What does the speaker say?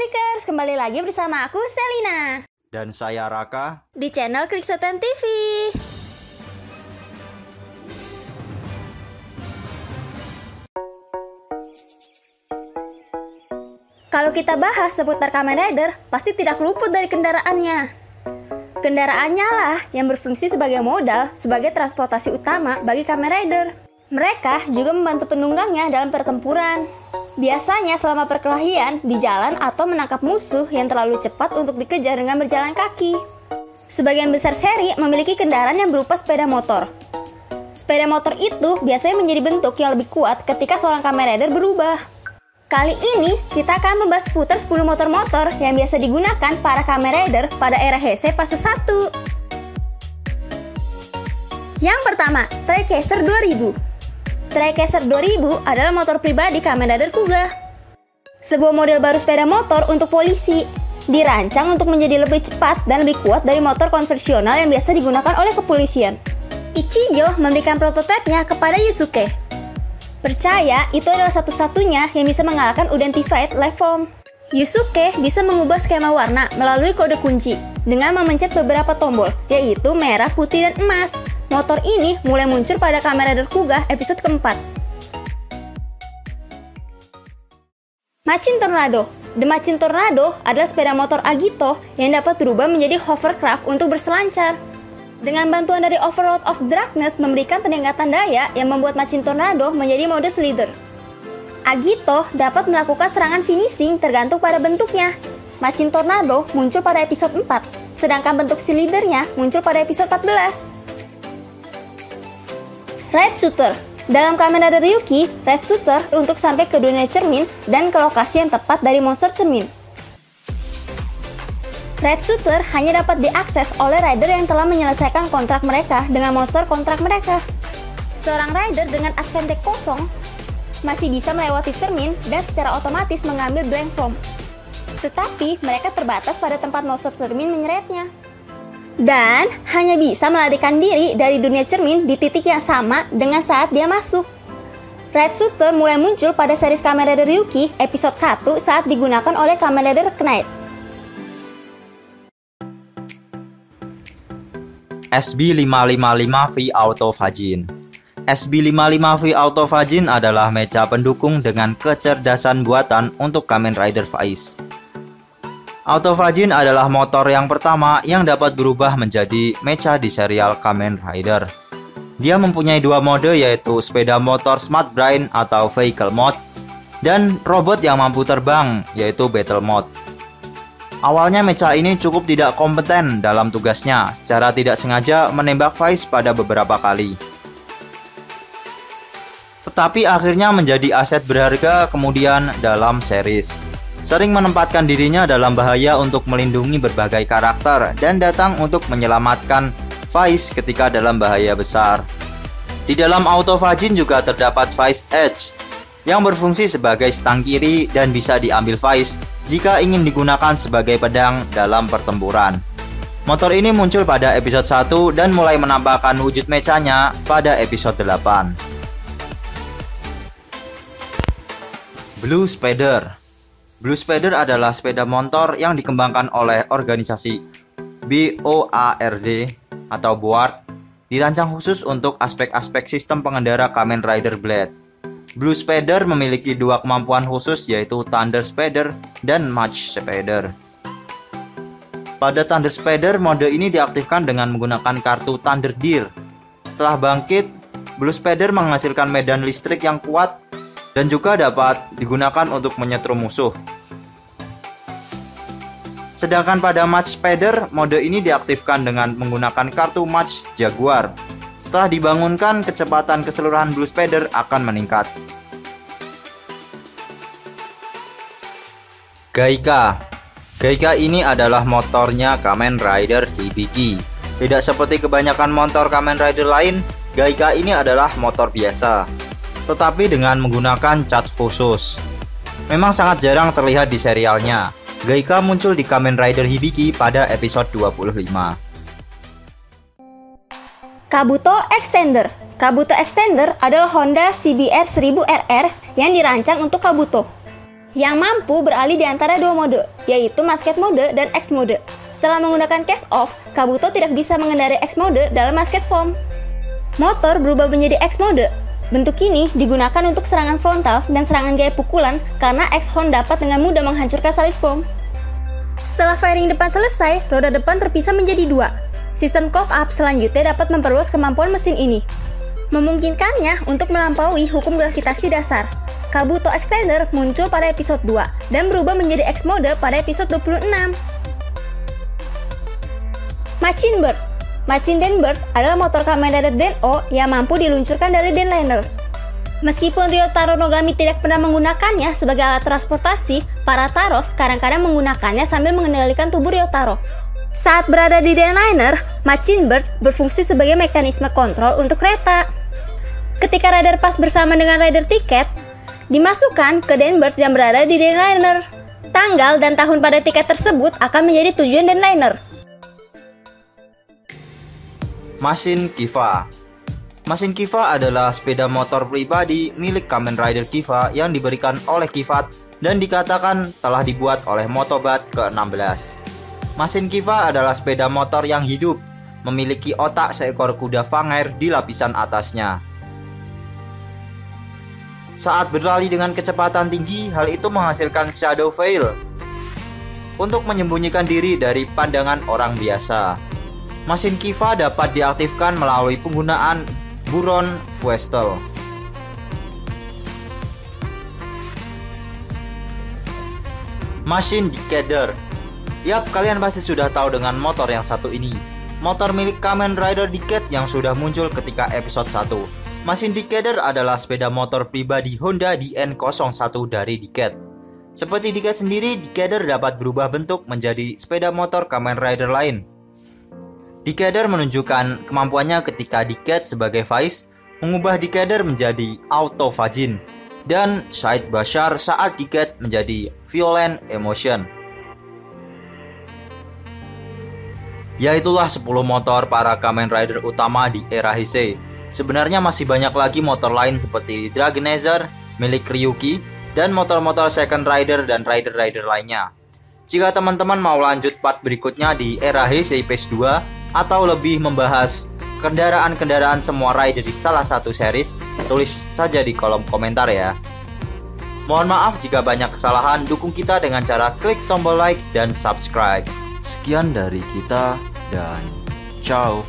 Clickers, kembali lagi bersama aku Selina dan saya Raka di channel Kliksotan TV. Kalau kita bahas seputar Kamen Rider, pasti tidak luput dari kendaraannya. Kendaraannya lah yang berfungsi sebagai modal, sebagai transportasi utama bagi Kamen Rider. Mereka juga membantu penunggangnya dalam pertempuran. Biasanya selama perkelahian di jalan atau menangkap musuh yang terlalu cepat untuk dikejar dengan berjalan kaki. Sebagian besar seri memiliki kendaraan yang berupa sepeda motor. Sepeda motor itu biasanya menjadi bentuk yang lebih kuat ketika seorang Kamen Rider berubah. Kali ini kita akan membahas seputar 10 motor-motor yang biasa digunakan para Kamen Rider pada era Heisei fase 1. Yang pertama, Trailchaser 2000. Trailchaser 2000 adalah motor pribadi Kamen Rider Kuga. Sebuah model baru sepeda motor untuk polisi, dirancang untuk menjadi lebih cepat dan lebih kuat dari motor konvensional yang biasa digunakan oleh kepolisian. Ichijo memberikan prototipenya kepada Yusuke. Percaya itu adalah satu-satunya yang bisa mengalahkan Unidentified Life Form. Yusuke bisa mengubah skema warna melalui kode kunci dengan memencet beberapa tombol, yaitu merah, putih, dan emas. Motor ini mulai muncul pada Kamen Rider Kuga episode keempat. Machin Tornado. The Machin Tornado adalah sepeda motor Agito yang dapat berubah menjadi hovercraft untuk berselancar. Dengan bantuan dari Overload of Darkness memberikan peningkatan daya yang membuat Machin Tornado menjadi mode slider. Agito dapat melakukan serangan finishing tergantung pada bentuknya. Machin Tornado muncul pada episode 4, sedangkan bentuk slidernya muncul pada episode 14. Red Shooter. Dalam Kamen Rider Ryuki, Red Shooter untuk sampai ke dunia cermin dan ke lokasi yang tepat dari monster cermin. Red Shooter hanya dapat diakses oleh rider yang telah menyelesaikan kontrak mereka dengan monster kontrak mereka. Seorang rider dengan advantage kosong masih bisa melewati cermin dan secara otomatis mengambil blank form. Tetapi mereka terbatas pada tempat monster cermin menyeretnya. Dan hanya bisa melarikan diri dari dunia cermin di titik yang sama dengan saat dia masuk. Red Shooter mulai muncul pada series Kamen Rider Ryuki episode 1 saat digunakan oleh Kamen Rider Knight. SB555V Autofagin. SB555V Autofagin adalah mecha pendukung dengan kecerdasan buatan untuk Kamen Rider Faiz. Autofagin adalah motor yang pertama yang dapat berubah menjadi mecha di serial Kamen Rider. Dia mempunyai dua mode, yaitu sepeda motor Smart Brain atau Vehicle Mode dan robot yang mampu terbang, yaitu Battle Mode. Awalnya mecha ini cukup tidak kompeten dalam tugasnya, secara tidak sengaja menembak Faiz pada beberapa kali. Tetapi akhirnya menjadi aset berharga kemudian dalam series. Sering menempatkan dirinya dalam bahaya untuk melindungi berbagai karakter dan datang untuk menyelamatkan Faiz ketika dalam bahaya besar. Di dalam Autofagin juga terdapat Faiz Edge yang berfungsi sebagai stang kiri dan bisa diambil Faiz jika ingin digunakan sebagai pedang dalam pertempuran. Motor ini muncul pada episode 1 dan mulai menampakkan wujud mechanya pada episode 8. Blue Spider. Blue Spider adalah sepeda motor yang dikembangkan oleh organisasi BOARD atau BOARD, dirancang khusus untuk aspek-aspek sistem pengendara Kamen Rider Blade. Blue Spider memiliki dua kemampuan khusus, yaitu Thunder Spider dan Match Spider. Pada Thunder Spider, mode ini diaktifkan dengan menggunakan kartu Thunder Deer. Setelah bangkit, Blue Spider menghasilkan medan listrik yang kuat dan juga dapat digunakan untuk menyetrum musuh. Sedangkan pada Match Spider, mode ini diaktifkan dengan menggunakan kartu Match Jaguar. Setelah dibangunkan, kecepatan keseluruhan Blue Spider akan meningkat. Gaika. Gaika ini adalah motornya Kamen Rider Hibiki. Tidak seperti kebanyakan motor Kamen Rider lain, Gaika ini adalah motor biasa, tetapi dengan menggunakan cat khusus. Memang sangat jarang terlihat di serialnya. Gaika muncul di Kamen Rider Hibiki pada episode 25. Kabuto Extender. Kabuto Extender adalah Honda CBR 1000RR yang dirancang untuk Kabuto. yang mampu beralih di antara dua mode, yaitu Masket Mode dan X Mode. Setelah menggunakan Cast Off, Kabuto tidak bisa mengendarai X Mode dalam Masket Form. Motor berubah menjadi X Mode. Bentuk ini digunakan untuk serangan frontal dan serangan gaya pukulan karena X-Horn dapat dengan mudah menghancurkan Solid Form. Setelah firing depan selesai, roda depan terpisah menjadi dua. Sistem cock-up selanjutnya dapat memperluas kemampuan mesin ini, memungkinkannya untuk melampaui hukum gravitasi dasar. Kabuto Extender muncul pada episode 2 dan berubah menjadi X Mode pada episode 26. Machin Bird. Machin Den Bird adalah motor Kamen Rider Den-O yang mampu diluncurkan dari Denliner. Meskipun Ryotaro Nogami tidak pernah menggunakannya sebagai alat transportasi, para Taros kadang-kadang menggunakannya sambil mengendalikan tubuh Ryotaro. Saat berada di Denliner, Machin Bird berfungsi sebagai mekanisme kontrol untuk kereta. Ketika Rider Pass bersama dengan Rider Ticket, dimasukkan ke Denbird yang berada di Denliner. Tanggal dan tahun pada tiket tersebut akan menjadi tujuan Denliner. Mesin Kiva. Mesin Kiva adalah sepeda motor pribadi milik Kamen Rider Kiva yang diberikan oleh Kivat dan dikatakan telah dibuat oleh Motobat ke-16. Mesin Kiva adalah sepeda motor yang hidup, memiliki otak seekor kuda Fanger di lapisan atasnya. Saat berlari dengan kecepatan tinggi, hal itu menghasilkan shadow veil untuk menyembunyikan diri dari pandangan orang biasa. Mesin Kiva dapat diaktifkan melalui penggunaan buron Fuestel. Mesin Decadder. Yap, kalian pasti sudah tahu dengan motor yang satu ini. Motor milik Kamen Rider Decade yang sudah muncul ketika episode 1. Mesin Decadder adalah sepeda motor pribadi Honda DN01 dari Decade. Seperti Decade sendiri, Decadder dapat berubah bentuk menjadi sepeda motor Kamen Rider lain. Decadder menunjukkan kemampuannya ketika Decade sebagai Vice mengubah Decadder menjadi Auto-Fajin dan Shide Bashar saat Decade menjadi Violent Emotion. Yaitulah 10 motor para Kamen Rider utama di era Heisei. Sebenarnya masih banyak lagi motor lain seperti Dragonazer milik Ryuki dan motor-motor Second Rider dan Rider-Rider lainnya. Jika teman-teman mau lanjut part berikutnya di era Heisei Phase 2 atau lebih membahas kendaraan-kendaraan semua rider di salah satu series, tulis saja di kolom komentar ya. Mohon maaf jika banyak kesalahan, dukung kita dengan cara klik tombol like dan subscribe. Sekian dari kita dan ciao.